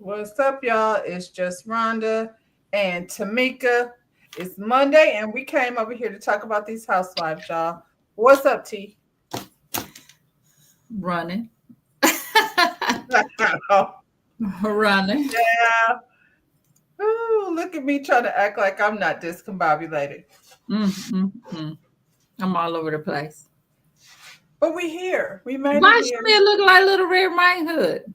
What's up, y'all? It's just Rhonda and Tamika. It's Monday, and we came over here to talk about these housewives, y'all. What's up, T? Running. Oh, Running. yeah. Ooh, look at me trying to act like I'm not discombobulated. Mm. I'm all over the place. But we here. We made it Why here. she look like Little Red Riding Hood?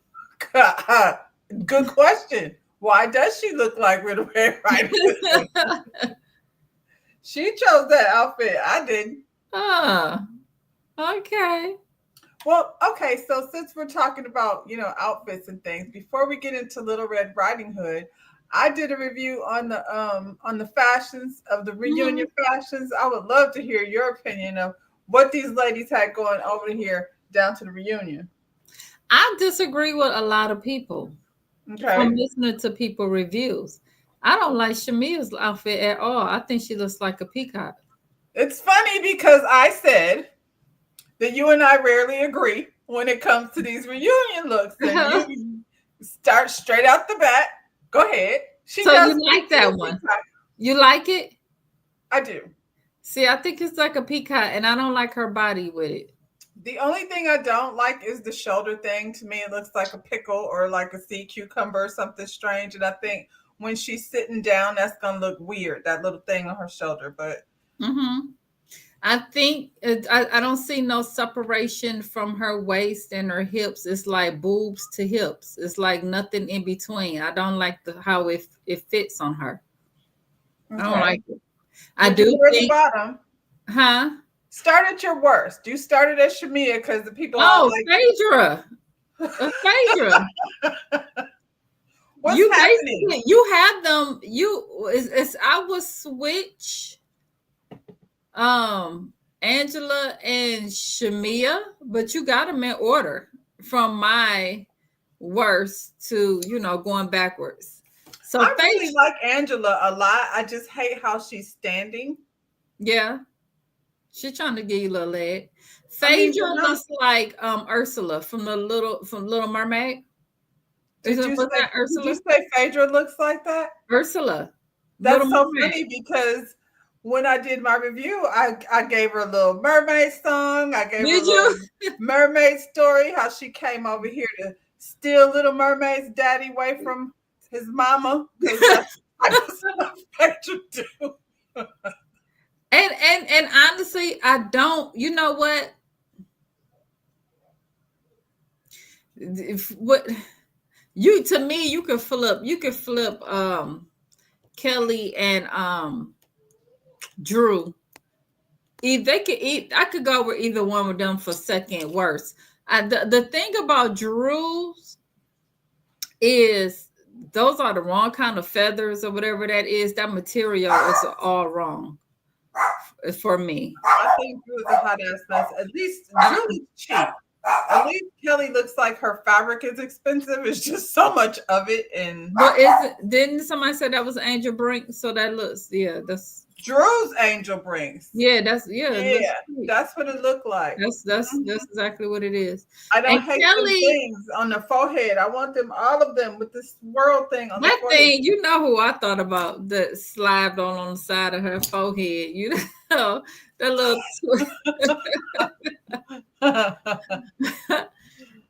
Good question. Why does she look like Little Red Riding Hood? She chose that outfit. I didn't. Oh, okay. Well, okay, so since we're talking about, outfits and things, before we get into Little Red Riding Hood, I did a review on the fashions of the reunion Mhm. fashions. I would love to hear your opinion of what these ladies had going over here down to the reunion. I disagree with a lot of people Okay. from listening to people reviews. I don't like Shamia's outfit at all. I think she looks like a peacock. It's funny because I said that you and I rarely agree when it comes to these reunion looks, and you start straight out the bat. Go ahead. She So does you look like like that a one? peacock. You like it? I do. See, I think it's like a peacock, and I don't like her body with it. The only thing I don't like is the shoulder thing. To me, it looks like a pickle or like a sea cucumber or something strange. And I think when she's sitting down, that's gonna look weird. That little thing on her shoulder. But Mm-hmm. I think I don't see no separation from her waist and her hips. It's like boobs to hips. It's like nothing in between. I don't like how it fits on her. I don't okay, like it. I would you do put her at the think, bottom? huh? Start at your worst. You started at Shamia because the people all Oh, like. Phaedra. Phaedra. What's You happening? basically you have them. It's I would switch um Angela and Shamia, but you got them in order from my worst to going backwards. So I really Faith, like Angela a lot. I just hate how she's standing. yeah, she's trying to give you a little leg. I mean, but Phaedra not. looks like Ursula from Little Mermaid. Did you Was say? that Did you Ursula? say Phaedra looks like that? Ursula, Little That's so Mermaid. funny because when I did my review, I gave her a little mermaid song. I gave her a Did you? little mermaid story, how she came over here to steal Little Mermaid's daddy away from his mama, because that's I just Phaedra do. And honestly, I don't. You know what? If what you to me, you could flip Kelly and Drew. If they could eat, I could go with either one of them for second worst. The thing about Drew's is those are the wrong kind of feathers or whatever that is. That material is all wrong for me. I think Drew is a hot ass mess. At least Drew is cheap. At least Kelly looks like her fabric is expensive. It's just so much of it, and But is it? Didn't somebody say that was Angel Brink? So that looks, yeah, Drew's Angel brings. it Yeah, looks sweet. that's what it looked like. That's exactly what it is. I And don't hate them Kelly, things on the forehead. I want them, all of them, with this swirl thing on the that forehead. thing, you know who I thought about that slide on the side of her forehead. You know that little.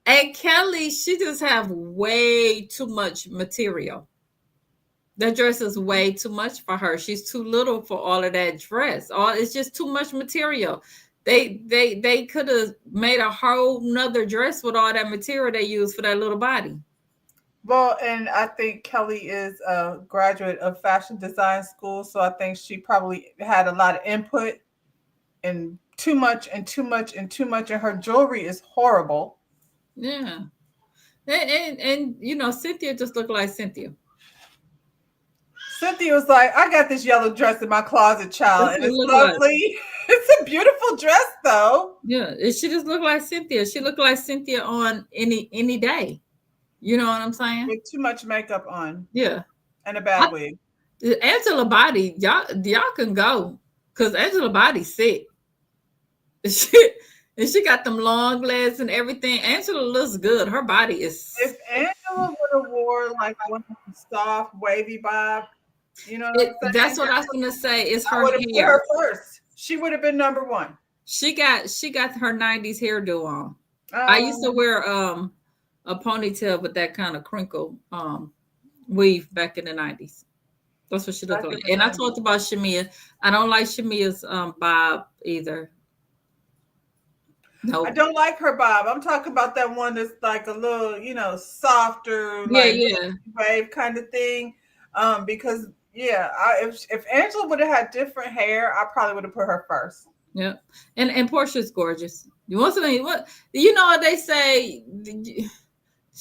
And Kelly, she just have way too much material. That dress is way too much for her. She's too little for all of that dress. All it's just too much material. They could have made a whole nother dress with all that material they used for that little body. Well, and I think Kelly is a graduate of fashion design school, so I think she probably had a lot of input and too much and too much and too much, and her jewelry is horrible. Yeah. And Cynthia just looked like Cynthia. Cynthia was like, I got this yellow dress in my closet, child, That's and what it it's looked like. lovely. It's a beautiful dress, though. Yeah. She just looked like Cynthia. She looked like Cynthia on any day. You know what I'm saying? With too much makeup on Yeah. and a bad wig. Angela Body, y'all can go because Angela Body's sick. She, and she got them long legs and everything. Angela looks good. Her body is. If Angela would have more like one soft, wavy bob. You know what I'm That's saying? what I was gonna say. It's I her would have put hair. her first. She would have been number one. She got her 90s hairdo on. I used to Um, wear a ponytail with that kind of crinkle weave back in the 90s. That's what she looked Back like. in the And I 90s. talked about Shamia. I don't like Shamia's bob either. I Nope. don't like her bob. I'm talking about that one that's like a little, softer, Yeah, like yeah. wave kind of thing. Because yeah, if Angela would have had different hair, I probably would have put her first. Yeah. And Portia's gorgeous. You want something what you know what they say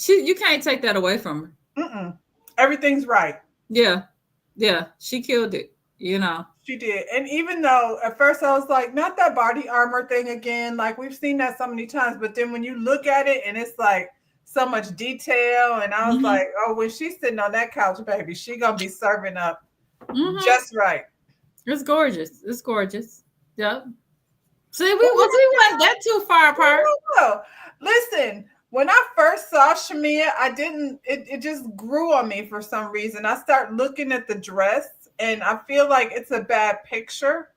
you can't take that away from her. Mm-mm. Everything's right. Yeah. Yeah. She killed it, you know. She did. And even though at first I was like, not that body armor thing again, like we've seen that so many times, but then when you look at it and it's like so much detail, and I was Hmm. like, oh, when she's sitting on that couch, baby, she gonna be serving up Hmm. just right. It's gorgeous. It's gorgeous. Yep. See, But we went that too far apart. no. Listen, when I first saw Shamia, I didn't, it just grew on me for some reason. I start looking at the dress and I feel like it's a bad picture,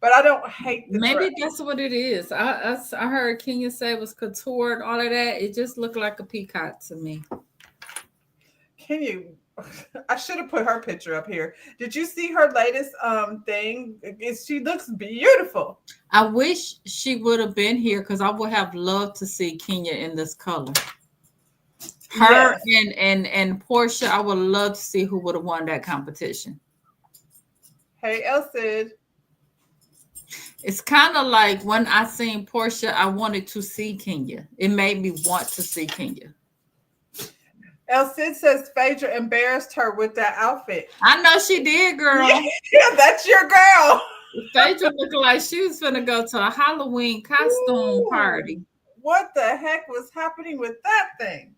but I don't hate the dress. Maybe that's what it is. I heard Kenya say it was contoured, all of that. It just looked like a peacock to me. Can you? I should have put her picture up here. Did you see her latest thing? She looks beautiful. I wish she would have been here because I would have loved to see Kenya in this color. Her Yes. and Portia, I would love to see who would have won that competition. Hey, Elsid. It's kind of like when I seen Portia, I wanted to see Kenya. It made me want to see Kenya. Elsid says Phaedra embarrassed her with that outfit. I know she did, girl. Yeah, that's your girl. Phaedra looked like she was gonna go to a Halloween costume Ooh, party. what the heck was happening with that thing?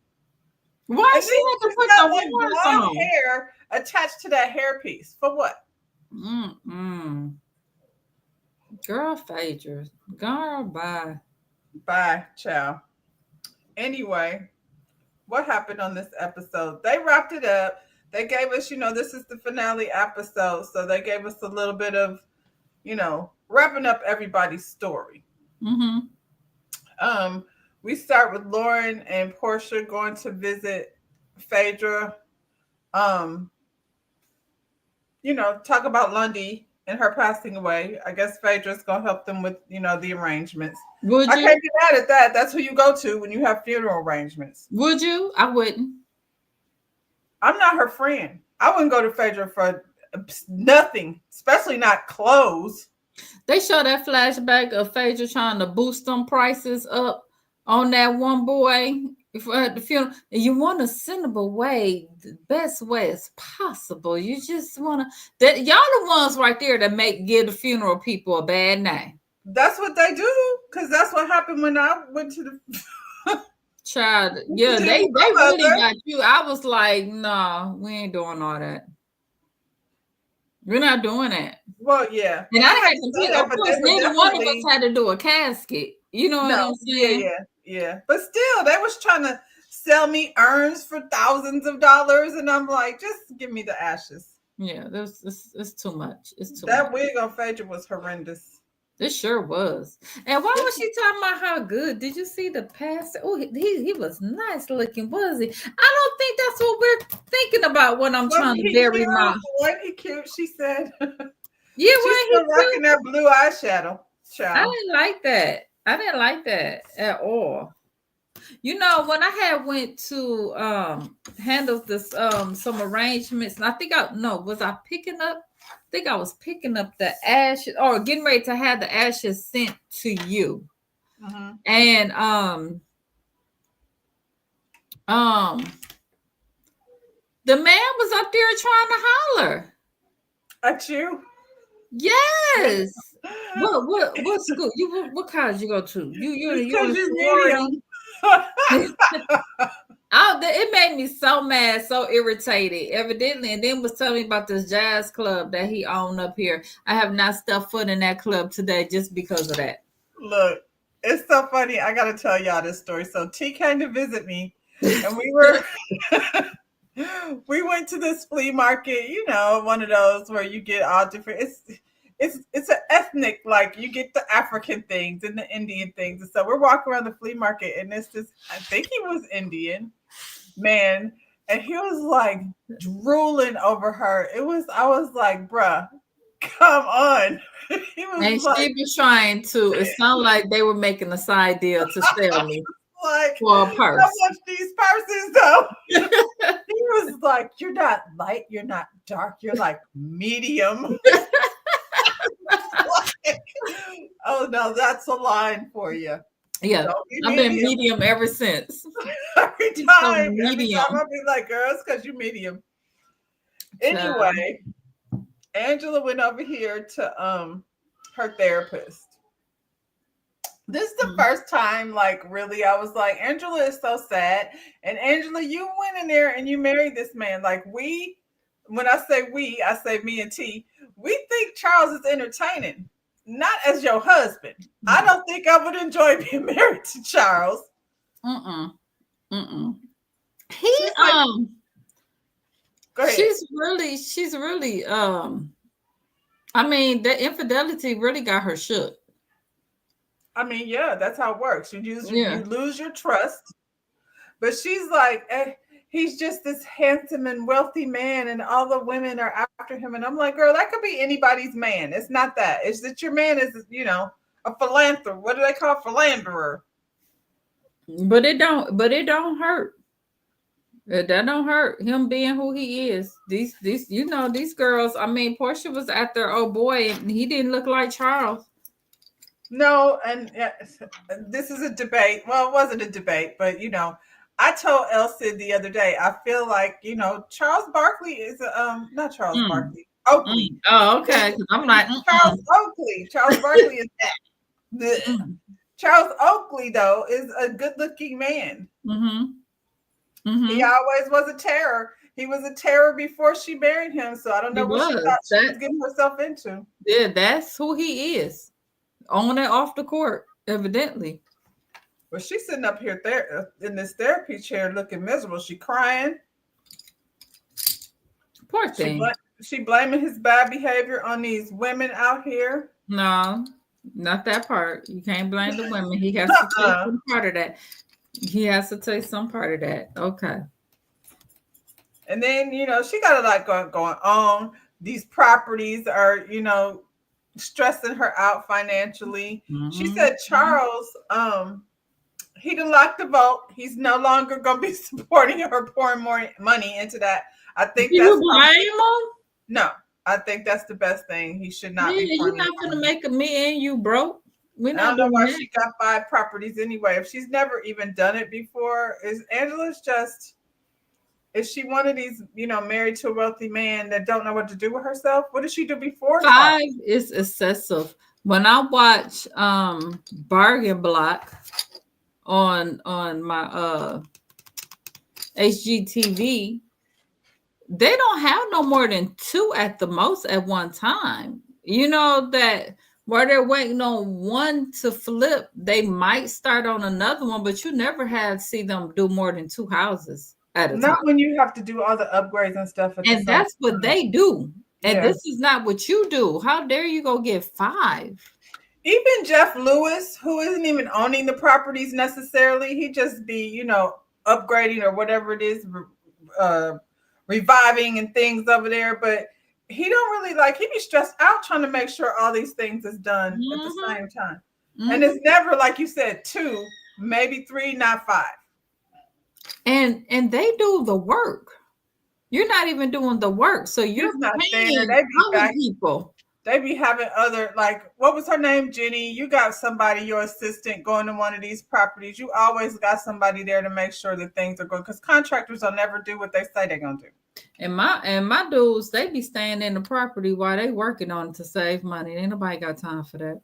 Why And she then had to she's put the got like horns blonde on? hair attached to that hairpiece. For what? Mm-mm. Girl, Phaedra. Girl, bye. Bye, ciao. Anyway, what happened on this episode? They wrapped it up. They gave us, this is the finale episode. So they gave us a little bit of, wrapping up everybody's story. Mm-hmm. Um, we start with Lauren and Portia going to visit Phaedra. Um, talk about Lundy and her passing away. I guess Phaedra's gonna help them with, the arrangements. Would I you? can't be mad at that. That's who you go to when you have funeral arrangements. Would you? I wouldn't. I'm not her friend. I wouldn't go to Phaedra for nothing, especially not clothes. They show that flashback of Phaedra trying to boost them prices up on that one boy at the funeral. And you want to send them away the best way as possible. You just want to that y'all the ones right there that give the funeral people a bad name. That's what they do, because that's what happened when I went to the Child, yeah, they really got you. I was like, no, we ain't doing all that. We're not doing that. Well, yeah. And I had to say do, that, of but course, they were neither one of us definitely had to do a casket. You know what I'm yeah, saying? yeah. But still, they was trying to sell me urns for thousands of dollars, and I'm like, just give me the ashes. Yeah, it's too much. It's too That much. wig on Phaedra was horrendous. It sure was. And why was she talking about how good? Did you see the past? Oh, he was nice looking, was he? I don't think that's what we're thinking about when I'm trying to bury my. Wasn't he cute? She said. Yeah, She's still rocking that blue eyeshadow. I Child. didn't like that. I didn't like that at all. You know, when I had went to handle this some arrangements, and I think was I picking up? I think I was picking up the ashes or getting ready to have the ashes sent to you. Mm-hmm. And the man was up there trying to holler at you. Yes. What school? What college you go to? You're in sorority. It made me so mad, so irritated, evidently, and then was telling me about this jazz club that he owned up here. I have not stepped foot in that club today just because of that. Look, it's so funny. I gotta tell y'all this story. So T came to visit me, and we were We went to this flea market, one of those where you get all different. It's an ethnic, like you get the African things and the Indian things, and so we're walking around the flea market, and it's this. I think he was Indian man, and he was like drooling over her. I was like, bruh, come on. He was And like, she was trying to, it sounded like they were making a side deal to sell me like, for a how purse. much these purses though? He was like, you're not light, you're not dark, you're like medium. Like, oh no, that's a line for you. Yeah, Don't be I've been medium. medium ever since. every So time, every time medium. I'll be like, girls, because you medium. Child. Anyway, Angela went over here to her therapist. This is the Mm, first time, like, really, I was like, Angela is so sad. And Angela, you went in there and you married this man. Like, when I say we, I say me and T, we think Charles is entertaining, not as your husband. I mm, don't think I would enjoy being married to Charles. mm-mm, mm-mm. He She's like, go ahead. she's really I mean, the infidelity really got her shook. I mean, yeah, that's how it works. Yeah. You lose your trust. But she's like, he's just this handsome and wealthy man, and all the women are after him. And I'm like, girl, that could be anybody's man. It's not that. It's that your man is, a philanthropist. What do they call philanderer? But it don't hurt. That don't hurt him being who he is. These girls. I mean, Portia was after oh boy, and he didn't look like Charles. No, and this is a debate. Well, it wasn't a debate, but I told Elsie the other day. I feel like Charles Barkley is not Charles Mm, Barkley, Oakley. Oh, Is okay. 'Cause I'm like, Charles Oakley. Charles Barkley is that. mm, Charles Oakley, though, is a good-looking man. mm-hmm, He mm-hmm. always was a terror. He was a terror before she married him. So I don't He know what she was thought she was that. getting herself into. Yeah, that's who he is. On and off the court, evidently. But she's sitting up here in this therapy chair looking miserable. She crying. Poor She thing. she blaming his bad behavior on these women out here. No, not that part. You can't blame the women. He has to take Uh-uh. some part of that. He has to take some part of that. Okay. And then she got a lot going on. These properties are stressing her out financially. She Mhm. said Charles he done locked the vote. He's no longer going to be supporting her pouring more money into that. I think Do you that's probably blame him? no. I think that's the best thing. He should not Yeah, be you're pouring any not more gonna money. make me and you broke. We're I not don't know doing why that. she got 5 properties anyway. If she's never even done it before, is she one of these, married to a wealthy man that don't know what to do with herself? What did she do before Charles? 5 is excessive. When I watch Bargain Block on my HGTV, they don't have no more than 2 at the most at one time. You know that while they're waiting on one to flip, they might start on another one, but you never have see them do more than 2 houses at a Not time. when you have to do all the upgrades and stuff at the And same that's what time. they do. And Yeah. this is not what you do. How dare you go get 5? Even Jeff Lewis, who isn't even owning the properties necessarily, he just be, upgrading or whatever it is, uh, reviving and things over there. But he don't really he be stressed out trying to make sure all these things is done at the Mm-hmm. same time. And Mm-hmm. it's never, like you said, 2, maybe 3, not 5. And they do the work. You're not even doing the work. So you're He's not staying there. paying other people. They be having other, like, what was her name, Jenny? You got somebody, your assistant, going to one of these properties. You always got somebody there to make sure that things are going, because contractors will never do what they say they're gonna do. And my dudes, they be staying in the property while they working on it to save money. Ain't nobody got time for that.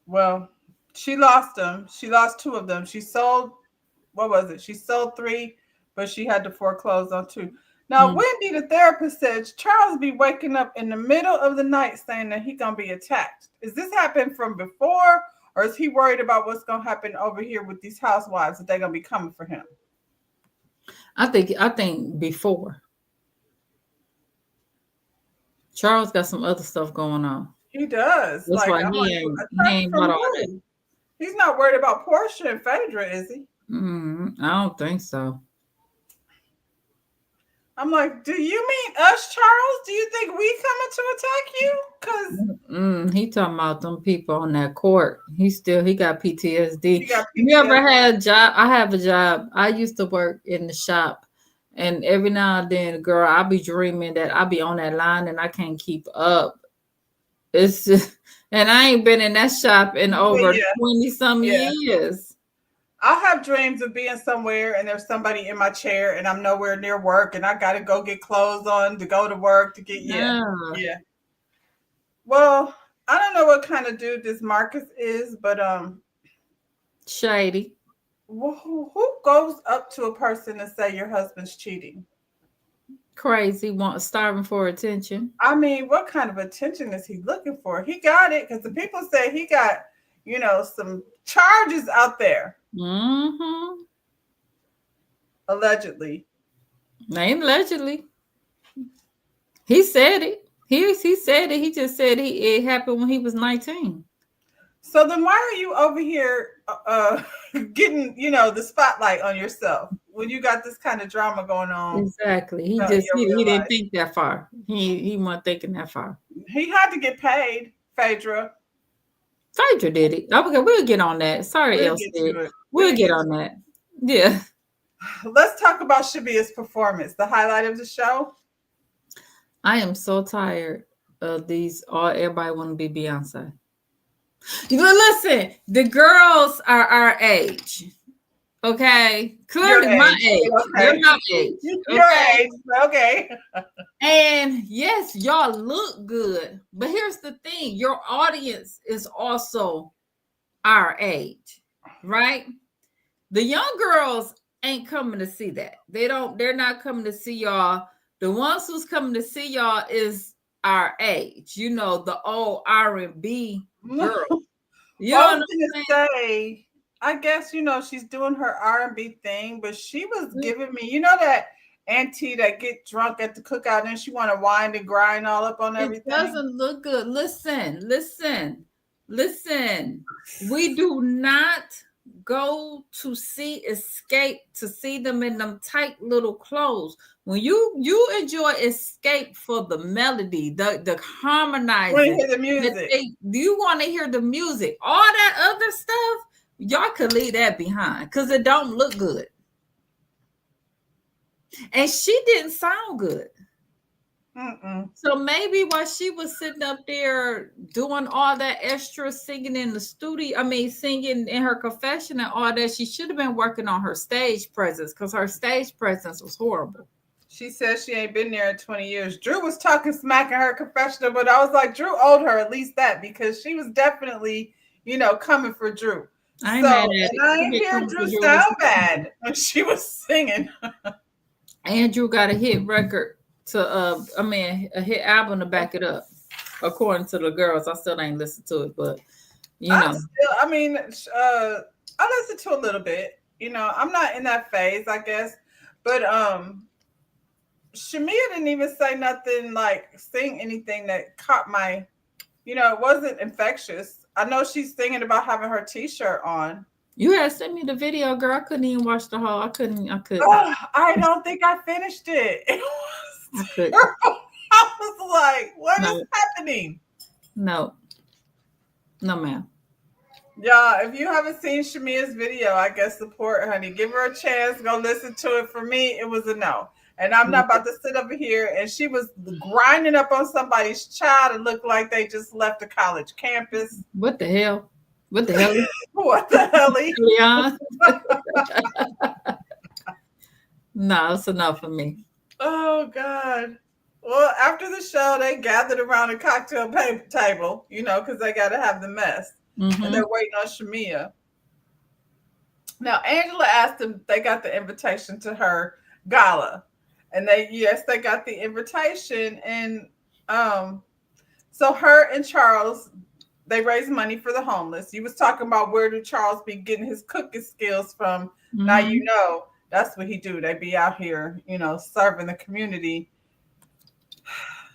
Well, she lost them. She lost 2 of them. She sold, what was it? She sold 3, but she had to foreclose on 2. Now, Mm. Wendy, the therapist, said Charles be waking up in the middle of the night saying that he gonna be attacked. Is this happened from before, or is he worried about what's gonna happen over here with these housewives that they're gonna be coming for him? I think before Charles got some other stuff going on. He does. That's Like why I'm like, a he trust ain't got from all that. who? He's not worried about Portia and Phaedra, is he? I don't think so. I'm like, do you mean us, Charles? Do you think we coming to attack you? Cause He talking about them people on that court. He got you PTSD. got You ever PTSD. had a job? I have a job. I used to work in the shop, and every now and then, girl, I'll be dreaming that I'll be on that line and I can't keep up. It's just, and I ain't been in that shop in But over yeah, 20 some yeah. years. I'll have dreams of being somewhere and there's somebody in my chair and I'm nowhere near work and I gotta go get clothes on to go to work to get Yeah, yeah. Well, I don't know what kind of dude this Marcus is, but shady, who goes up to a person and say your husband's cheating? crazy, want starving for attention. I mean, what kind of attention is he looking for? He got it because the people say he got, some charges out there, Mm-hmm. allegedly. Ain't allegedly. He said it. He said it. He just said it happened when he was 19. So then why are you over here getting, the spotlight on yourself when you got this kind of drama going on Exactly. in your He real didn't life? think that far. He wasn't thinking that far. He had to get paid, Phaedra. Phaedra did it. Okay, we'll get on that. Sorry, We'll get Elsie. to it. We'll We'll get get on to that. Yeah. it. Let's talk about Shabia's performance, the highlight of the show. I am so tired of these. All everybody want to be Beyonce. You know, listen, the girls are our age. Okay. Your Clearly my age. age. They're Okay. my age. Your Okay. age. Okay. And yes, y'all look good. But here's the thing, your audience is also our age, right? The young girls ain't coming to see that. They're not coming to see y'all. The ones who's coming to see y'all is our age, the old R&B girl. You Well, I know was what gonna I'm say, I guess she's doing her R&B thing, but she was saying? giving me, that auntie that get drunk at the cookout and she want to wind and grind all up on It everything. doesn't look good. Listen. We do not go to see Escape to see them in them tight little clothes. When you enjoy Escape for the melody, the Want to harmonizing, hear the music? you want to hear the music. All that other stuff, y'all could leave that behind because it don't look good. And she didn't sound good. Mm-mm. So maybe while she was sitting up there doing all that extra singing in the studio, singing in her confession and all that, she should have been working on her stage presence because her stage presence was horrible. She says she ain't been there in 20 years. Drew was talking smack in her confessional, but I was like, Drew owed her at least that because she was definitely, coming for Drew. I ain't So, mad at and it. I She ain't been hear coming for Drew Drew. sound bad when she was singing. Andrew got a hit record a hit album to back it up. According to the girls, I still ain't listened to it, but you know. I listened to a little bit. I'm not in that phase, I guess. But Shamia didn't even say nothing like sing anything that caught my, it wasn't infectious. I know she's singing about having her t-shirt on. You had sent me the video, girl. I couldn't even watch the whole. I couldn't. Oh, I don't think I finished it. It I was couldn't. terrible. I was like, what is No, happening? no, no, ma'am. Yeah, if you haven't seen Shamia's video, I guess support, honey. Give her a chance. Go listen to it. For me, it was a no. And I'm not about to sit over here. And she was grinding up on somebody's child and looked like they just left a college campus. What the hell? What the hell? What the hell? Leon? No, it's enough for me. Oh, God. Well, after the show, they gathered around a cocktail table, because they got to have the mess. And Mm-hmm. they're waiting on Shamia. Now, Angela asked them if they got the invitation to her gala. And they got the invitation. And so her and Charles, they raised money for the homeless. You was talking about where did Charles be getting his cooking skills from. Now Mm-hmm. That's what he do. They be out here, serving the community.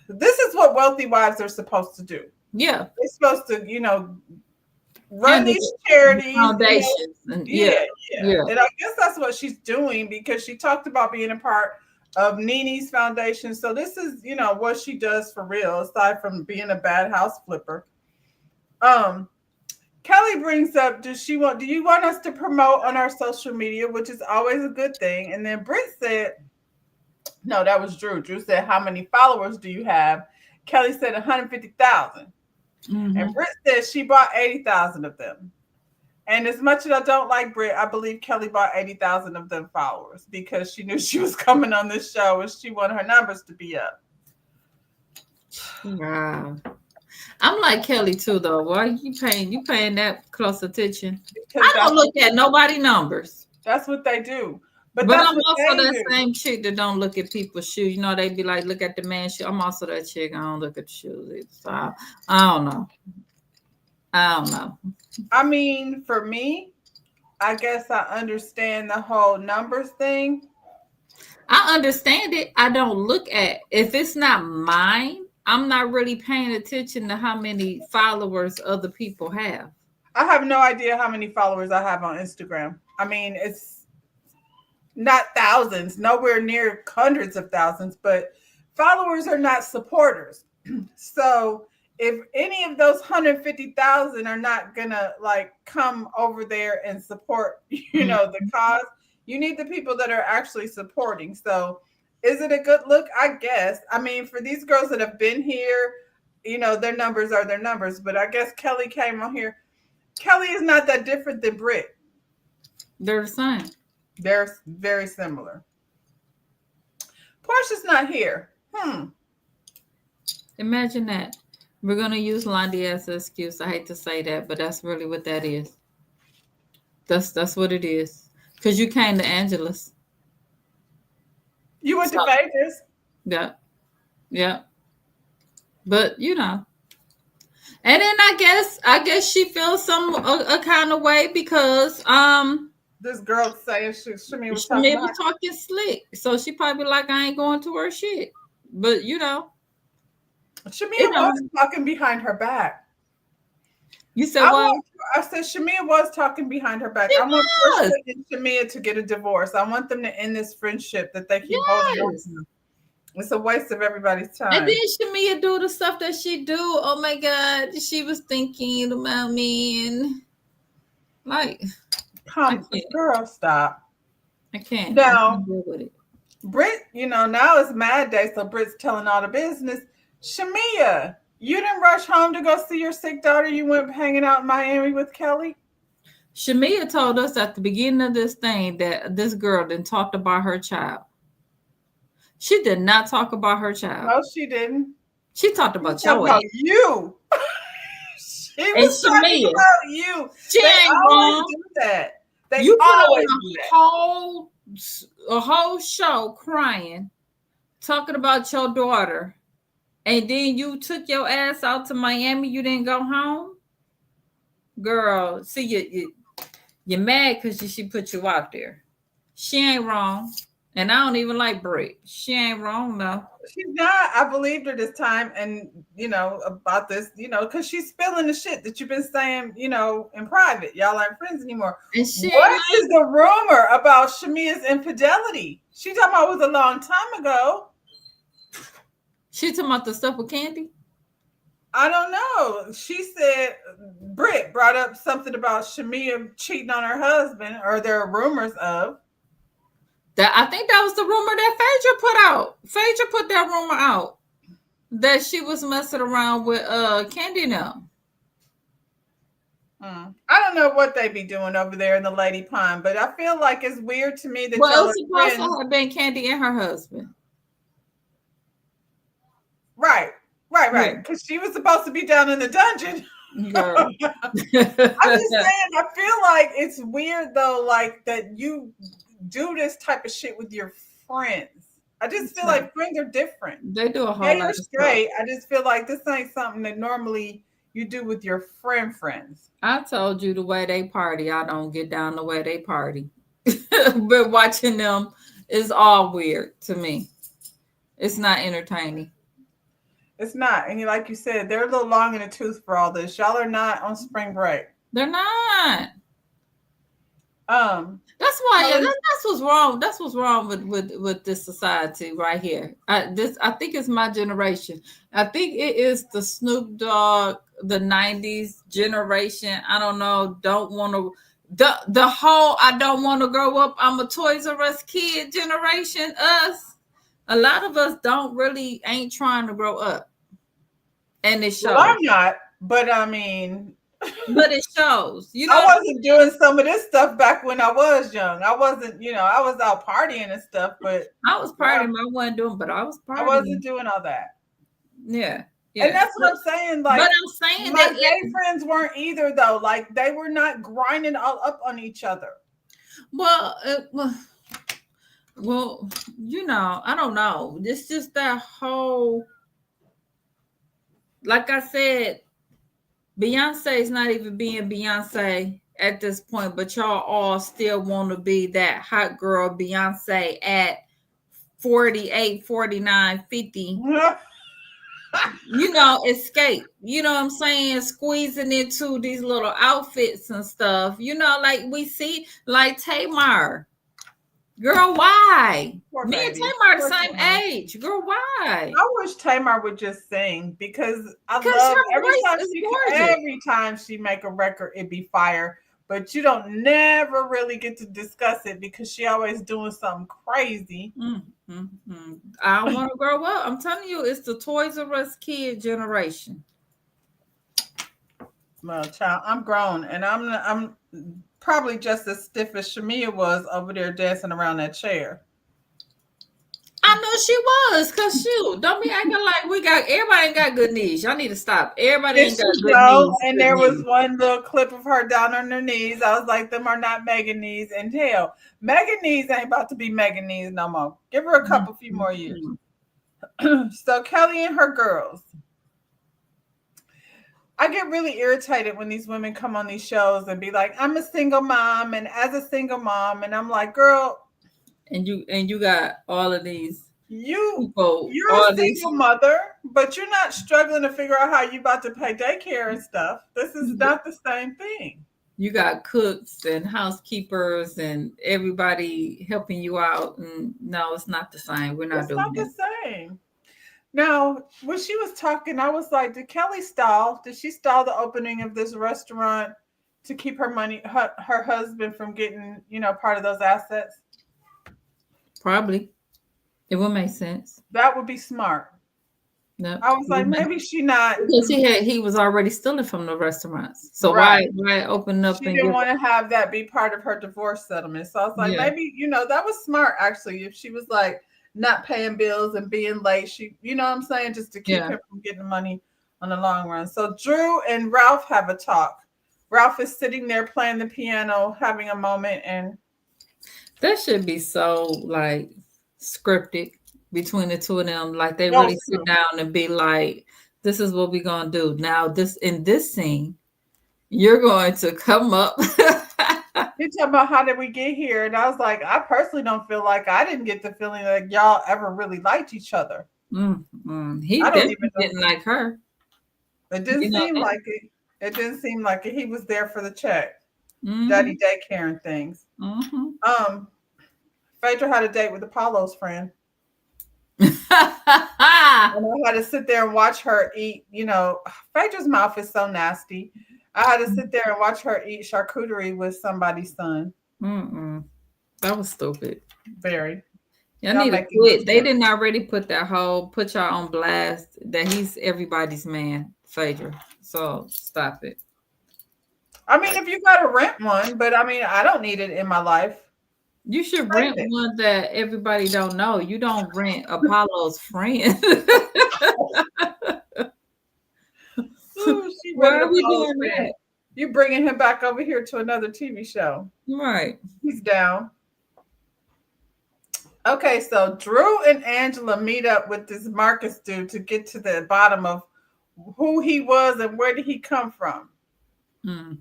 This is what wealthy wives are supposed to do. Yeah. They're supposed to, run Handle these the charities, foundations and yeah, yeah, yeah. yeah. And I guess that's what she's doing because she talked about being a part of Nini's foundation. So this is, what she does for real, aside from being a bad house flipper. Um, Kelly brings up, do you want us to promote on our social media, which is always a good thing? And then Britt said, no, that was Drew. Drew said, how many followers do you have? Kelly said 150,000. And Hmm. Britt said she bought 80,000 of them. And as much as I don't like Britt, I believe Kelly bought 80,000 of them followers because she knew she was coming on this show and she wanted her numbers to be up. Wow. I'm like Kelly too, though. Why you paying that close attention? Because I don't look at nobody numbers. that's what they do. But But that's I'm what also they that do. same chick that don't look at people's shoes. You know, they be like, look at the man's shoe. I'm also that chick. I don't look at the shoes either. So I don't know. I don't know. I mean, for me, I guess I understand the whole numbers thing. I understand it. I don't look at if it's not mine. I'm not really paying attention to how many followers other people have. I have no idea how many followers I have on Instagram. I mean, it's not thousands, nowhere near hundreds of thousands, but followers are not supporters. So if any of those 150,000 are not gonna like come over there and support, the Mhm. cause, you need the people that are actually supporting. So is it a good look? I guess. I mean, for these girls that have been here, their numbers are their numbers. But I guess Kelly came on here. Kelly is not that different than Britt. They're the same. They're very similar. Portia's not here. Imagine that. We're gonna use Londi as an excuse. I hate to say that, but that's really what that is. That's what it is. Cause you came to Angela's. You went to So Vegas. yeah, yeah. But and then I guess she feels some a kind of way because This girl saying Shami was talking Shamia about was talking slick, so she probably like I ain't going to her shit. But her. it Shamia was don't. talking behind her back. You said I what? want. I said Shamia was talking behind her back. She I want Portia was. and Shamia to get a divorce. I want them to end this friendship that they keep holding on Yes. to. It's a waste of everybody's And time. then Shamia do the stuff that she do. Oh my God, she was thinking about me and like I Come, can't. girl, stop. I can't. I Now, can't deal with it. Britt, now it's Mad Day, so Britt's telling all the business. Shamia, you didn't rush home to go see your sick daughter. You went hanging out in Miami with Kelly. Shamia told us at the beginning of this thing that this girl didn't talk about her child. She did not talk about her child. No, she didn't. She talked She was about talking your about ass. you. She And was talking Shamia, about you. she They ain't always wrong. do that. They You put always on do a whole show crying, talking about your daughter, and then you took your ass out to Miami. You didn't go home, girl. See you're mad because she put you out there. She ain't wrong, and I don't even like Brick. She ain't wrong though. She's not. I believed her this time, and about this, because she's spilling the shit that you've been saying, in private. Y'all aren't friends anymore. And she ain't What like is the rumor about Shamia's infidelity? She talking about it was a long time ago. she talking about the stuff with Candy. I don't know. She said Britt brought up something about Shamia cheating on her husband, or there are rumors of. That I think that was the rumor that Phaedra put out. Phaedra put that rumor out that she was messing around with Candy now. I don't know what they be doing over there in the Lady Pond, but I feel like it's weird to me that Well, y'all are it's supposed friends. to have been Candy and her husband. Right, right, Yeah. right. Because she was supposed to be down in the dungeon. Girl. I'm just saying, I feel like it's weird though, like that you do this type of shit with your friends. I just feel like friends are different. They do a whole Yeah, lot you're of stuff. straight. I just feel like this ain't something that normally you do with your friends. I told you the way they party, I don't get down the way they party. but watching them is all weird to me. It's not entertaining. It's not. And like you said, they're a little long in the tooth for all this. Y'all are not on spring break. They're not. Um, That's why, yeah, Kelly, that's what's wrong. That's what's wrong with this society right here. I think it's my generation. I think it is the Snoop Dogg, the '90s generation. I don't know. Don't want to the whole I don't want to grow up. I'm a Toys R Us kid generation. Us, a lot of us don't really ain't trying to grow up, and it well, I'm shows. not, but I mean, But it shows. You know I what I mean? wasn't doing some of this stuff back when I was young. I wasn't, I was out partying and stuff, but I was partying. I wasn't doing, but I was I wasn't partying. doing all that. Yeah, And yeah. that's what I'm saying. But Like, I'm saying my that gay friends weren't either, though. Like, they were not grinding all up on each other. well, well, I don't know. It's just that whole, like I said, Beyonce is not even being Beyonce at this point, but y'all all still want to be that hot girl Beyonce at 48, 49, 50. Escape. You know what I'm saying? Squeezing into these little outfits and stuff. Like we see, like Tamar. Girl, why? Poor Me and baby. Tamar the Poor same Tamar. age. Girl, why? I wish Tamar would just sing because I Because love her voice is gorgeous. every time she make a record, it be fire. But you don't never really get to discuss it because she always doing something crazy. I don't want to grow up. I'm telling you, it's the Toys R Us kid generation. Well, child, I'm grown and I'm probably just as stiff as Shamia was over there dancing around that chair. I know she was, cause shoot, don't be acting like everybody ain't got good knees. Y'all need to stop. Everybody Did ain't got she good go? knees. And Good there was knees. one little clip of her down on her knees. I was like, them are not Megan knees. And hell, Megan knees ain't about to be Megan knees no more. Give her a few more years. So Kelly and her girls. I get really irritated when these women come on these shows and be like, I'm a single mom, and as a single mom, and I'm like, girl, And you got all of these people, you're a all these single mother, but you're not struggling to figure out how you about to pay daycare and stuff. This is not the same thing. you got cooks and housekeepers and everybody helping you out. And no, it's not the same. We're not It's doing not the that. same. Now, when she was talking, I was like, did Kelly stall? Did she stall the opening of this restaurant to keep her husband from getting, part of those assets? Probably. It would make sense. That would be smart. No. I was like, maybe she not. Because he was already stealing from the restaurants. So Right. why open up She and didn't give want to have that be part of her divorce settlement. So I was like, yeah. maybe, that was smart actually. If she was like not paying bills and being late, you know what I'm saying? Just to keep Yeah. him from getting money on the long run. So Drew and Ralph have a talk. Ralph is sitting there playing the piano, having a moment, and That should be so like scripted between the two of them. Like they oh, really sit true. down and be like, this is what we're gonna do. Now in this scene, you're going to come up. He talking about how did we get here, and I was like, I personally don't feel like I didn't get the feeling like y'all ever really liked each other. He I don't even definitely know. didn't like her. It didn't You know seem that. like it. It didn't seem like it. He was there for the check, Mm-hmm. daddy daycare and things. Mm-hmm. Phaedra had a date with Apollo's friend, and I had to sit there and watch her eat. Phaedra's mouth is so nasty. I had to sit there and watch her eat charcuterie with somebody's son. That was stupid. Very. Y'all Y'all need to making quit. They mistakes. didn't already put y'all on blast that he's everybody's man, Phaedra. So stop it. I mean, if you got to rent one, but I mean, I don't need it in my life. You should Trade rent it. one that everybody don't know. You don't rent Apollo's friend. Ooh, she Why rented are we Apollo's doing friend. that? You bringing him back over here to another TV show. Right. He's down. Okay, so Drew and Angela meet up with this Marcus dude to get to the bottom of who he was and where did he come from. Mm.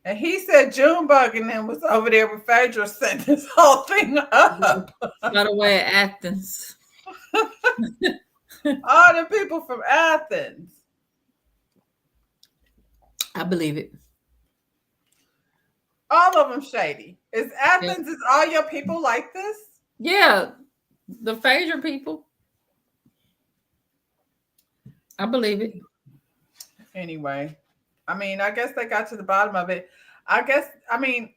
And he said Junebug and then was over there with Phaedra setting this whole thing up. By the way, Athens. All the people from Athens. I believe it. All of them shady. Is Yeah. Athens, is all your people like this? Yeah. The Phaedra people. I believe it. Anyway, I mean, I guess they got to the bottom of it. I guess, I mean,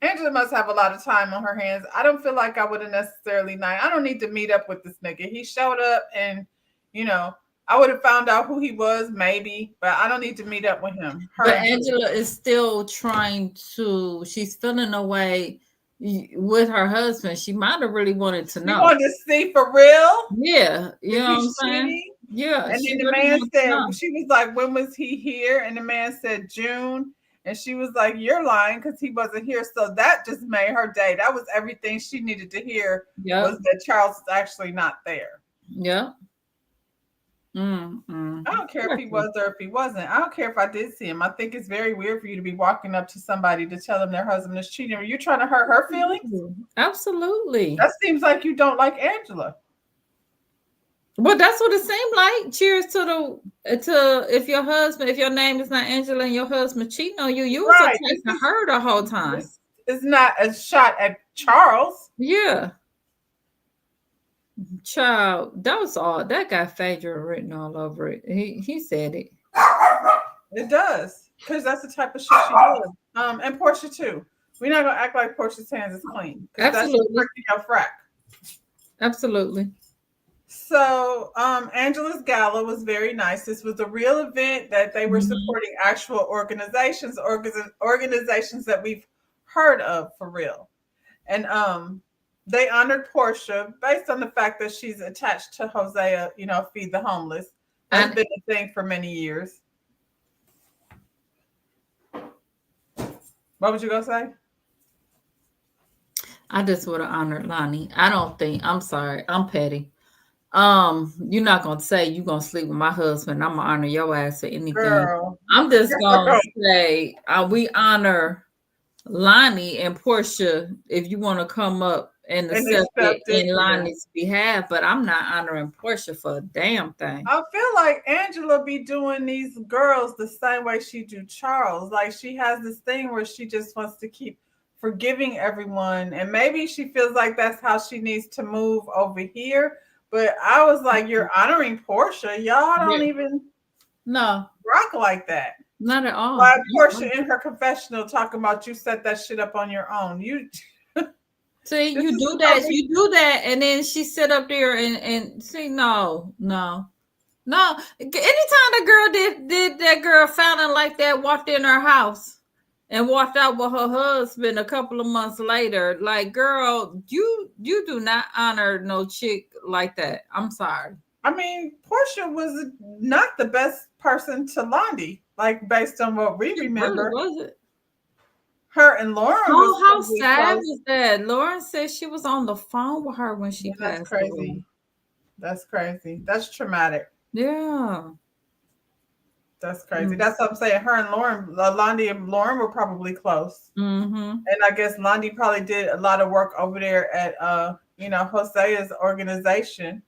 Angela must have a lot of time on her hands. I don't feel like I would have necessarily I don't need to meet up with this nigga. He showed up and, you know, I would have found out who he was, maybe, but I don't need to meet up with him. Her But and Julie. Angela is still trying to, she's feeling a way with her husband. She might have really wanted to You know. wanted to see for real? Yeah. You Is know he what I'm saying? shitty? Yeah. And She then the really man wants to said, know. she was like, when was he here? And the man said June. And she was like, you're lying because he wasn't here. So that just made her day. That was everything she needed to hear was Yep. that Charles is actually not there. Yep. I don't care if he was or if he wasn't. I don't care if I did see him. I think it's very weird for you to be walking up to somebody to tell them their husband is cheating. Are you trying to hurt her feelings? Absolutely. That seems like you don't like Angela. Well, that's what it seemed like. Cheers to if your name is not Angela and your husband cheating on you, you was Right. attacking her the whole time. It's not a shot at Charles. Yeah. Child, that was all that got Phaedra written all over it. He said it. It does. Because that's the type of shit she does. And Portia too. We're not gonna act like Portia's hands is clean. Because that's freaking out frack. Absolutely. So Angela's gala was very nice. This was a real event that they were supporting actual organizations that we've heard of for real. And they honored Portia based on the fact that she's attached to Hosea, Feed the Homeless. That's been a thing for many years. What would you go say? I just would have honored Lonnie. I'm sorry, I'm petty. You're not gonna say you're gonna sleep with my husband. I'm gonna honor your ass for anything. Girl. I'm just gonna say we honor Lonnie and Portia if you want to come up and accept it in Lonnie's behalf, but I'm not honoring Portia for a damn thing. I feel like Angela be doing these girls the same way she do Charles. Like she has this thing where she just wants to keep forgiving everyone, and maybe she feels like that's how she needs to move over here. But I was like, you're honoring Portia. Y'all don't even rock like that. Not at all. Like Portia in her confessional talking about you set that shit up on your own. You see, you do that, and then she sit up there and see, no. Anytime the girl did that girl found like that, walked in her house and walked out with her husband a couple of months later, like, girl, you do not honor no chick like that. I'm sorry. I mean, Portia was not the best person to Lonnie, like based on what we remember. Really, was it? Her and Lauren. Oh, how sad was that? Lauren said she was on the phone with her when she passed. That's crazy. Away. That's crazy. That's traumatic. Yeah. That's crazy. That's what I'm saying. Her and Lauren, Lonnie and Lauren were probably close. And I guess Lonnie probably did a lot of work over there at Hosea's organization.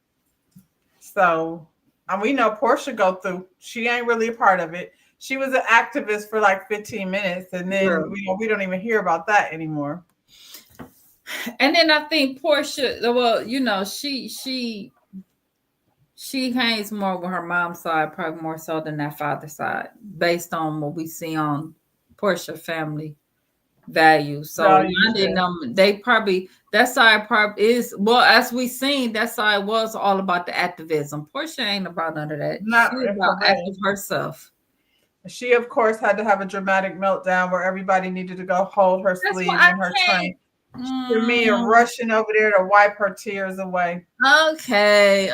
So, and we know Portia go through. She ain't really a part of it. She was an activist for like 15 minutes, and then we don't even hear about that anymore. And then I think Portia, well, she hangs more with her mom's side, probably more so than that father's side, based on what we see on Portia family values. So they probably that side probably is, well, as we seen, that side was all about the activism. Portia ain't about none of that. She's about active herself. She of course had to have a dramatic meltdown where everybody needed to go hold her sleeves and her train. Me rushing over there to wipe her tears away. Okay.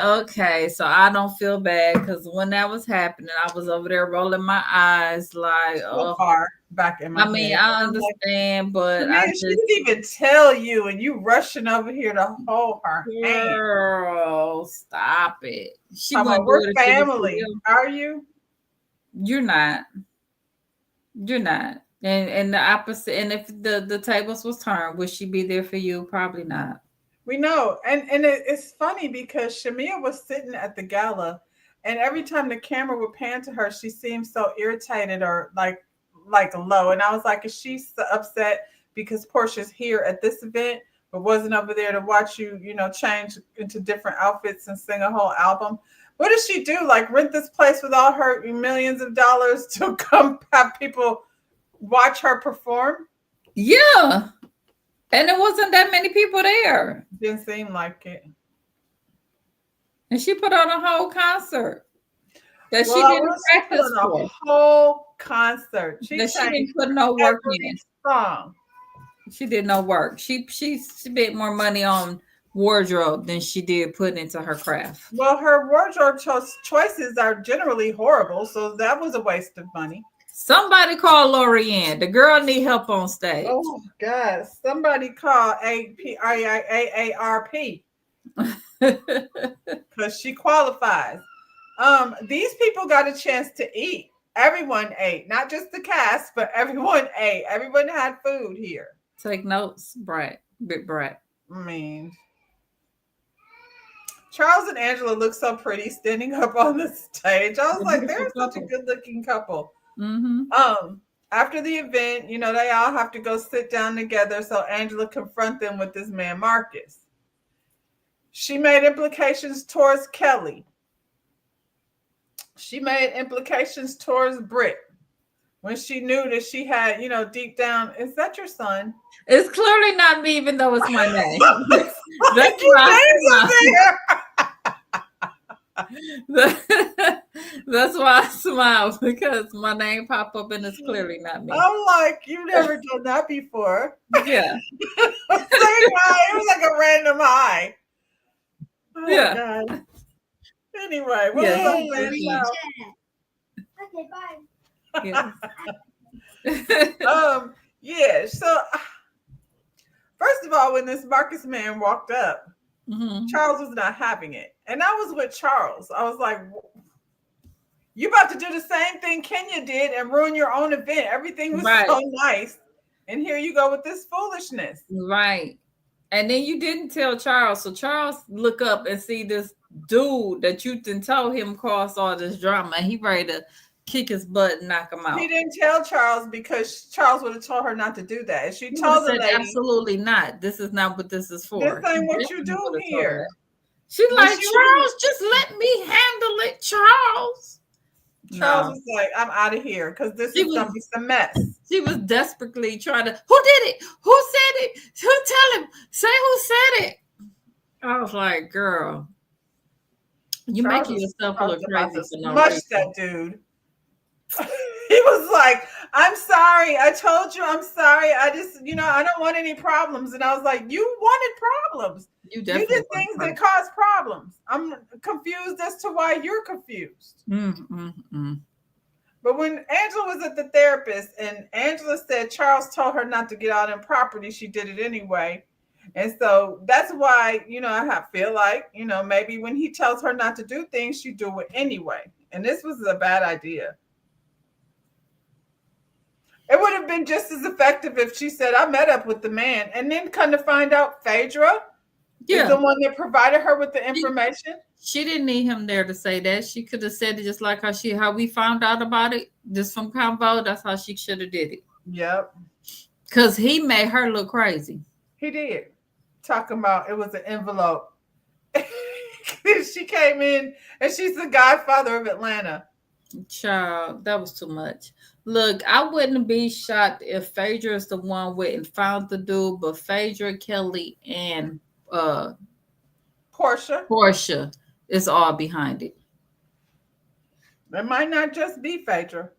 So I don't feel bad because when that was happening, I was over there rolling my eyes like, far back in my head. I understand, but she didn't even tell you, and you rushing over here to hold her hand. Girl, stop it. We're family. Are you? You're not. You're not. And the opposite, and if the tables was turned, would she be there for you? Probably not. We know, and it's funny because Shamia was sitting at the gala, and every time the camera would pan to her, she seemed so irritated or like low. And I was like, is she so upset because Portia's here at this event, but wasn't over there to watch you, change into different outfits and sing a whole album? What does she do? Like rent this place with all her millions of dollars to come have people watch her perform? Yeah, and there wasn't that many people there, Didn't seem like it. and she put on a whole concert that Well, she I didn't want to put practice on a for, whole concert. She that she changed didn't put no work every in. song. She did no work. She spent more money on wardrobe than she did putting into her craft. Well, her wardrobe choices are generally horrible, so that was a waste of money. Somebody call Lorianne. The girl need help on stage. Oh God! Somebody call AARP because she qualifies. These people got a chance to eat. Everyone ate, not just the cast, but everyone ate. Everyone had food here. Take notes, Brat. Big Brat. I mean, Charles and Angela look so pretty standing up on the stage. I was like, they're such a good-looking couple. Mm-hmm. After the event, they all have to go sit down together. So Angela confront them with this man, Marcus. She made implications towards Kelly. She made implications towards Britt when she knew that she had, deep down, is that your son? It's clearly not me, even though it's my name. That's why that's why I smile, because my name pop up and it's clearly not me. I'm like, you've never done that before. Yeah. Same eye. It was like a random eye. Oh, yeah. God. Anyway, what yeah. was I saying now? Okay, bye. Yeah. Yeah. So, first of all, when this Marcus man walked up, Mm-hmm. Charles was not having it, and I was with Charles. I was like, "You about to do the same thing Kenya did and ruin your own event? Everything was so nice, and here you go with this foolishness." Right. And then you didn't tell Charles, so Charles look up and see this dude that you didn't tell him caused all this drama. He ready to kick his butt and knock him out. He didn't tell Charles because Charles would have told her not to do that. And she told the lady, absolutely not. This is not what this is for. This ain't what you do here. She's like, Charles, just let me handle it, Charles. Charles was like, I'm out of here because this is going to be some mess. She was desperately trying to, who did it? Who said it? Who tell him? Say who said it. I was like, girl, you making yourself look crazy for no reason. That dude. He was like, I'm sorry. I told you I'm sorry. I just, I don't want any problems. And I was like, you wanted problems. You did things that cause problems. I'm confused as to why you're confused. But when Angela was at the therapist and Angela said Charles told her not to get out in property, she did it anyway. And so that's why, I feel like, maybe when he tells her not to do things, she do it anyway. And this was a bad idea. It would have been just as effective if she said, I met up with the man, and then come to find out Phaedra is the one that provided her with the information. She didn't need him there to say that. She could have said it just like how we found out about it, just from Convo. That's how she should have did it. Yep. Because he made her look crazy. He did. Talking about it was an envelope. She came in, and she's the godfather of Atlanta. Child, that was too much. Look, I wouldn't be shocked if Phaedra is the one went and found the dude, but Phaedra, Kelly, and Portia is all behind it. It might not just be Phaedra,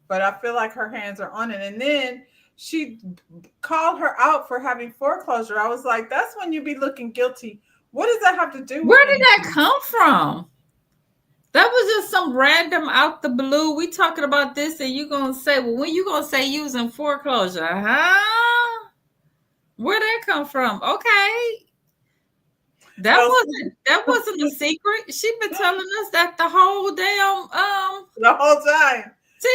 but I feel like her hands are on it. And then she called her out for having foreclosure. I was like, that's when you be looking guilty. What does that have to do with Where did that come from? That was just some random out the blue. We talking about this, and you gonna say, well, when you gonna say using foreclosure? Huh? Where that come from? Okay. That wasn't a secret. She been telling us that the whole damn the whole time.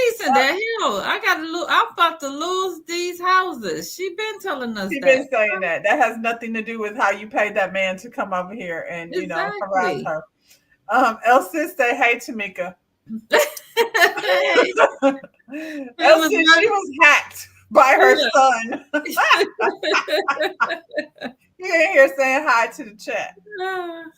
teasing that hell. I gotta lose. I'm about to lose these houses. She been telling us She that. been saying that. That has nothing to do with how you paid that man to come over here and, harass Exactly. her. Elsie say, hey, Tamika. Hey, it was Elsie, she was hacked by her son. You in here saying hi to the chat. not.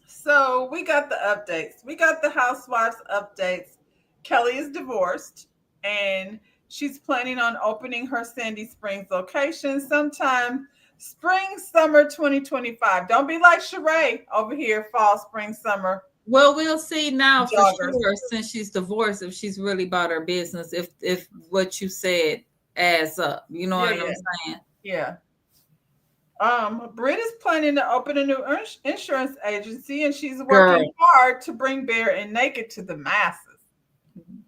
So we got the updates. We got the Housewives updates. Kelly is divorced and she's planning on opening her Sandy Springs location sometime spring, summer 2025. Don't be like Sheree over here, fall, spring, summer Well, we'll see now for joggers. sure since she's divorced if she's really about her business. If what you said adds up, you know Yeah, what yeah, I'm saying? yeah. Britt is planning to open a new insurance agency and she's Girl, working hard to bring Bare and Naked to the masses.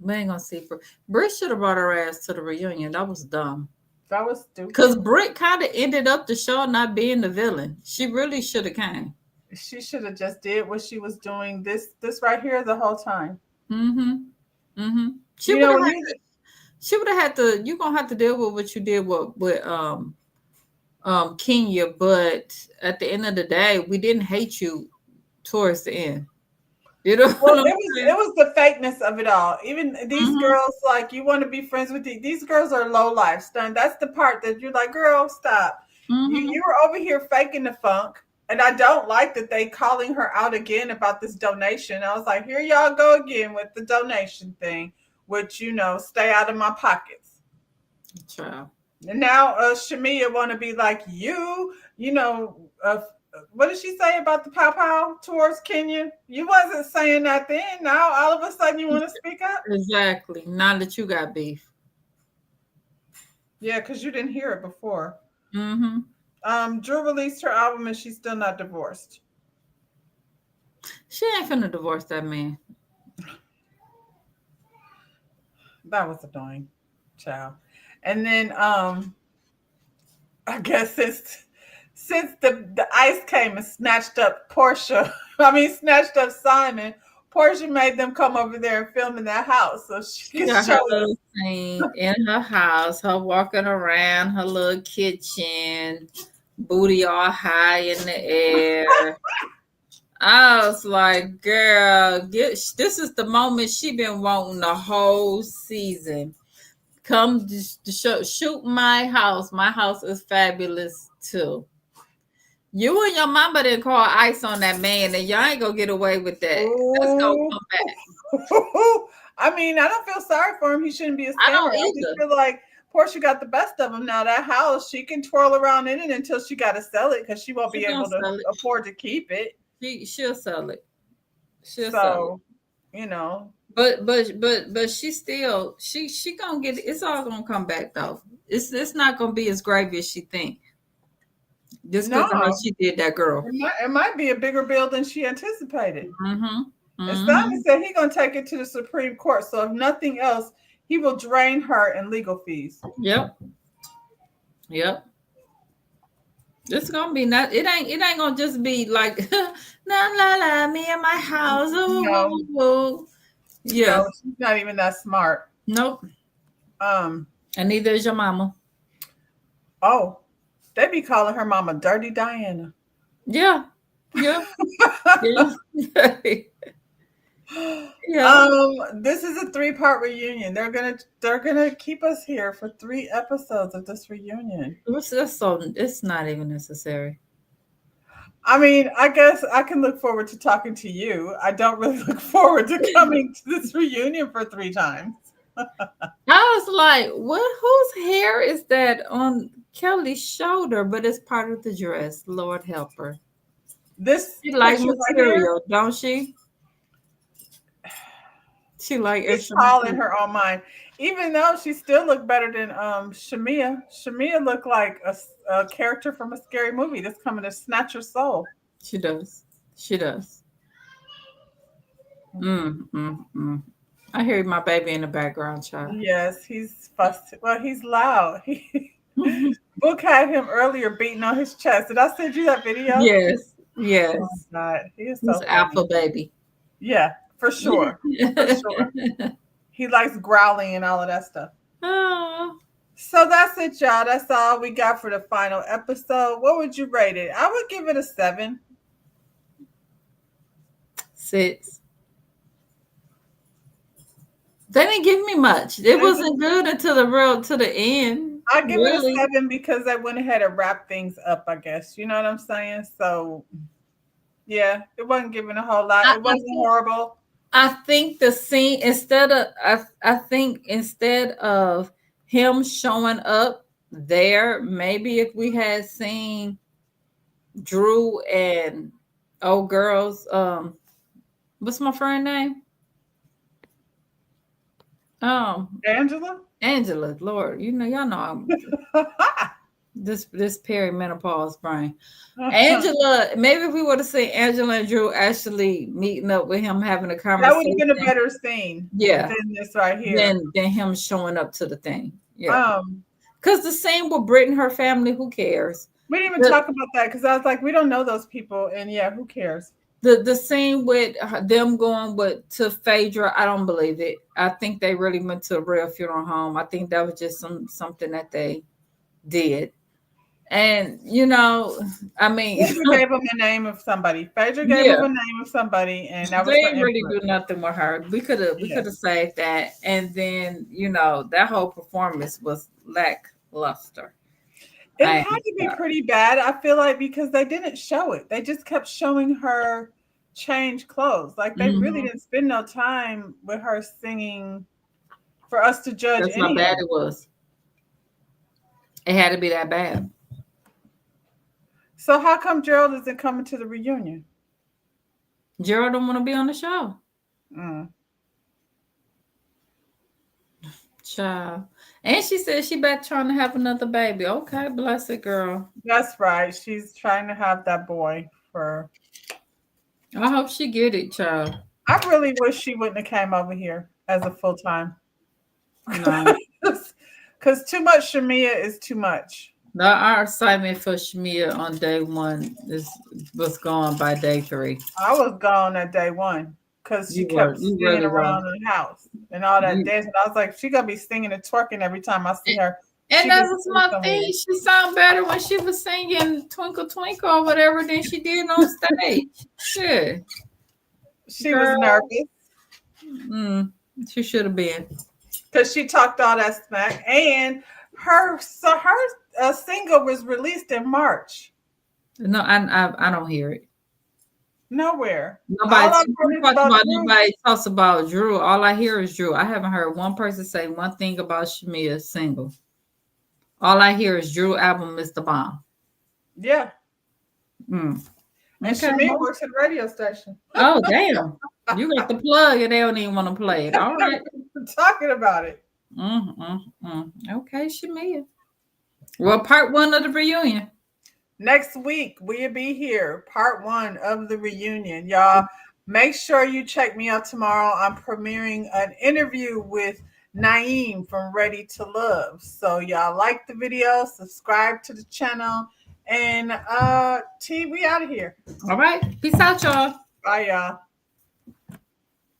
we ain't gonna see. Britt should have brought her ass to the reunion. That was dumb. That was Because stupid. Britt kind of ended up the show not being the villain. She really should have came. She should have just did what she was doing this right here the whole time. Mm-hmm. Mm-hmm. She You would know have when had you to. She would have had to. You're gonna have to deal with what you did with Kenya, but at the end of the day, we didn't hate you towards the end. You know well, what I'm it saying? was the fakeness of it all. Even these Mm-hmm. girls, like you want to be friends with these girls are low life stunned. That's the part that you're like, girl, stop. Mm-hmm. You were over here faking the funk. And I don't like that they calling her out again about this donation. I was like, here y'all go again with the donation thing, which stay out of my pockets. Child. And now Shamia want to be like what did she say about the pow pow towards Kenya? You wasn't saying that then. Now all of a sudden you want to speak up? Exactly. Now that you got beef. Yeah, because you didn't hear it before. Mm-hmm. Drew released her album and she's still not divorced. She ain't finna divorce that man. That was annoying, child. And then I guess since the ice came and snatched up Portia, snatched up Simon. Portia made them come over there and film in that house so she She could got show her us. little scene in her house, her walking around her little kitchen, booty all high in the air. I was like, girl, this is the moment she been wanting the whole season. Come to shoot my house. My house is fabulous too. You and your mama didn't call ice on that man, and y'all ain't gonna get away with that. That's gonna Ooh. come back. I don't feel sorry for him. He shouldn't be a I scammer. don't I just either. feel like Portia got the best of him. Now that house, she can twirl around in it until she got to sell it because she won't She be gonna able to sell it. afford to keep it. She'll sell it. She'll sell it. So, you know, But she still she gonna get it. It's all gonna come back though. It's not gonna be as gravy as she think. Just because of how no, she did that girl. it might be a bigger bill than she anticipated. Mm-hmm. And Simon Mm-hmm. said he's gonna take it to the Supreme Court. So if nothing else, he will drain her in legal fees. Yep. Yep. It's gonna be not. It ain't gonna just be like la la la me and my house. Ooh, No, ooh, ooh. Yeah. no, she's not even that smart. Nope. Um, And neither is your mama. oh, they be calling her mama Dirty Diana. Yeah. Yeah. Yeah. Yeah. This is a 3-part reunion. They're gonna keep us here for 3 episodes of this reunion. It's not even necessary. I guess I can look forward to talking to you. I don't really look forward to coming to this reunion for 3 times. I was like, what? Whose hair is that on Kelly's shoulder? But it's part of the dress. Lord help her. This She like picture right here, material, don't she? She like she's extra tall in material. her own mind. Even though she still looked better than Shamia. Shamia looked like a character from a scary movie that's coming to snatch your soul. She does. She does. I hear my baby in the background, child. Yes, he's fussed. Well, he's loud. Book had him earlier beating on his chest. Did I send you that video? Yes. Oh Yes. God, he is This so funny. alpha baby. Yeah, for sure. For sure. He likes growling and all of that stuff. Oh, So that's it, y'all. That's all we got for the final episode. What would you rate it? I would give it a 7. 6. They didn't give me much. It wasn't good until the end. I give it a Really, 7 because I went ahead and wrapped things up, I guess. You know what I'm saying? So yeah, it wasn't giving a whole lot. I, It I wasn't think horrible. I think the scene I think instead of him showing up there, maybe if we had seen Drew and old girls, what's my friend name? Angela? Angela. Lord, y'all know I'm this perimenopause brain. That Angela, maybe if we would have seen Angela and Drew actually meeting up with him, having a would have conversation, been a better scene yeah, than this right here. than him showing up to the thing. Yeah. Um, Because the same with Brit and her family, who cares? we didn't even The, talk about that because I was like, we don't know those people, and yeah, who cares? the same with them going to Phaedra, I don't believe it. I think they really went to a real funeral home. I think that was just something that they did. And I mean, Phaedra gave him the name of somebody. Phaedra gave yeah, him a name of somebody, and that they was her didn't really input. do nothing with her. We could Yeah. have saved that, and then that whole performance was lackluster. It I had am to be sorry. pretty bad, I feel like, because they didn't show it. They just kept showing her change clothes. Like they really Mhm. didn't spend no time with her singing for us to judge That's how any of bad it. it was. It had to be that bad. So how come Gerald isn't coming to the reunion? Gerald don't want to be on the show. Mm. Child. And she said she back trying to have another baby. Okay, bless it, girl. That's right. She's trying to have that boy for. I hope she get it, child. I really wish she wouldn't have came over here as a full time. No. Because too much Shamia is too much. No, our assignment for Shamia on day 1 was gone by day 3. I was gone at day 1 because she kept You singing really were. around the house and all that You, dancing. I was like, she gonna be singing and twerking every time I see her. and She that just was sing my somewhere. thing. She sounded better when she was singing Twinkle Twinkle or whatever than she did on stage. Shit. She was Girl. nervous Mm, she should have been. because she talked all that smack, and her single was released in March. No, I don't hear it. Nowhere. Nobody All I've heard is about Drew. nobody talks about Drew. All I hear is Drew. I haven't heard one person say one thing about Shamia's single. All I hear is Drew album is the bomb. Yeah, Mm. and Okay. Shamia works at the radio station. Oh damn. You got the plug and they don't even want to play it. All right. Talking about it. Okay, Shamia. Well, part 1 of the reunion. Next week, we'll be here, part 1 of the reunion. Y'all, make sure you check me out tomorrow. I'm premiering an interview with Naeem from Ready to Love. So, y'all like the video, subscribe to the channel, and T, we out of here. All right. Peace out, y'all. Bye, y'all.